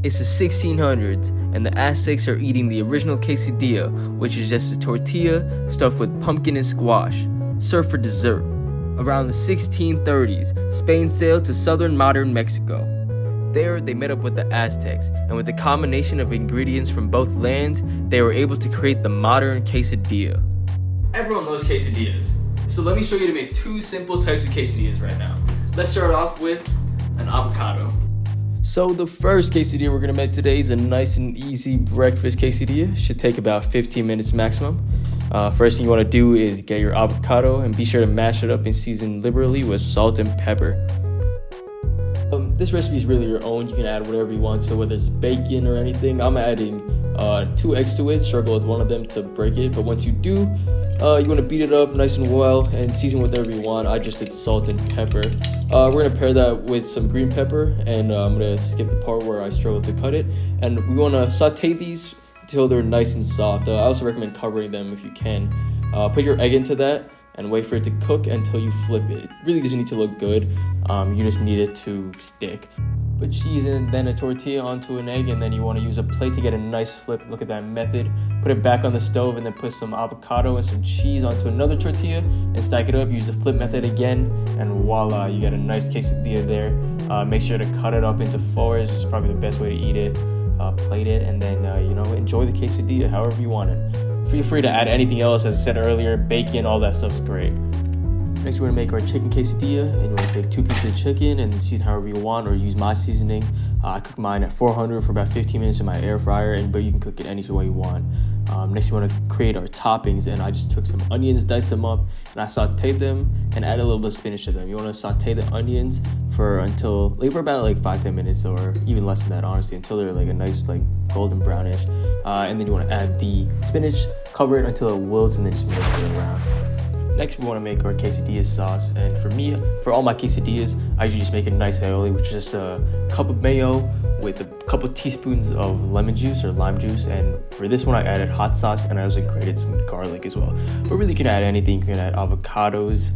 It's the 1600s, and the Aztecs are eating the original quesadilla, which is just a tortilla stuffed with pumpkin and squash, served for dessert. Around the 1630s, Spain sailed to southern modern Mexico. There, they met up with the Aztecs, and with a combination of ingredients from both lands, they were able to create the modern quesadilla. Everyone loves quesadillas, so let me show you to make two simple types of quesadillas right now. Let's start off with an avocado. So the first quesadilla we're gonna make today is a nice and easy breakfast quesadilla. Should take about 15 minutes maximum. First thing you wanna do is get your avocado and be sure to mash it up and season liberally with salt and pepper. This recipe is really your own. You can add whatever you want to, whether it's bacon or anything. I'm adding 2 eggs to it, struggle with one of them to break it. But once you do, you want to beat it up nice and well and season whatever you want. I just did salt and pepper. We're going to pair that with some green pepper, and I'm going to skip the part where I struggled to cut it. And we want to saute these until they're nice and soft. I also recommend covering them if you can. Put your egg into that and wait for it to cook until you flip it. It really doesn't need to look good. You just need it to stick. Put cheese and then a tortilla onto an egg, and then you want to use a plate to get a nice flip. Look at that method. Put it back on the stove and then put some avocado and some cheese onto another tortilla and stack it up. Use the flip method again, and voila, you got a nice quesadilla there. Make sure to cut it up into fours. It's probably the best way to eat it. Plate it, and then enjoy the quesadilla however you want it. Feel free to add anything else, as I said earlier, bacon, all that stuff's great. Next, we're gonna make our chicken quesadilla, and you wanna take 2 pieces of chicken and season however you want, or use my seasoning. I cook mine at 400 for about 15 minutes in my air fryer, but you can cook it any way you want. Next, you wanna create our toppings, and I just took some onions, diced them up, and I sauteed them and added a little bit of spinach to them. You wanna saute the onions for about 5-10 minutes, or even less than that, honestly, until they're a nice golden brownish. And then you wanna add the spinach, cover it until it wilts, and then just mix it around. Next, we want to make our quesadilla sauce, and for all my quesadillas, I usually just make a nice aioli, which is just a cup of mayo with a couple teaspoons of lemon juice or lime juice, and for this one I added hot sauce, and I also grated some garlic as well. But really, you can add anything. You can add avocados,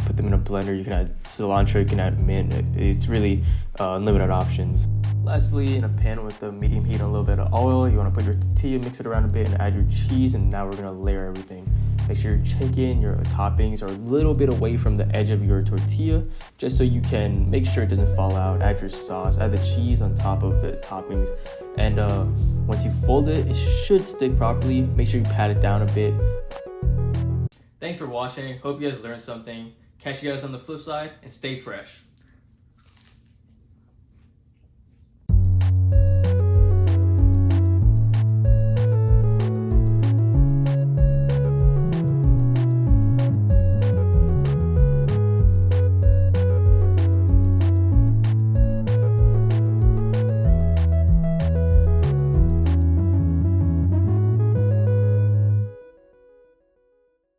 put them in a blender. You can add cilantro, you can add mint. It's really unlimited options. Lastly, in a pan with a medium heat and a little bit of oil, you want to put your tortilla, mix it around a bit, and add your cheese, and now we're going to layer everything. Make sure your chicken, your toppings are a little bit away from the edge of your tortilla, just so you can make sure it doesn't fall out. Add your sauce, add the cheese on top of the toppings, and once you fold it, it should stick properly. Make sure you pat it down a bit. Thanks for watching. Hope you guys learned something. Catch you guys on the flip side, and stay fresh.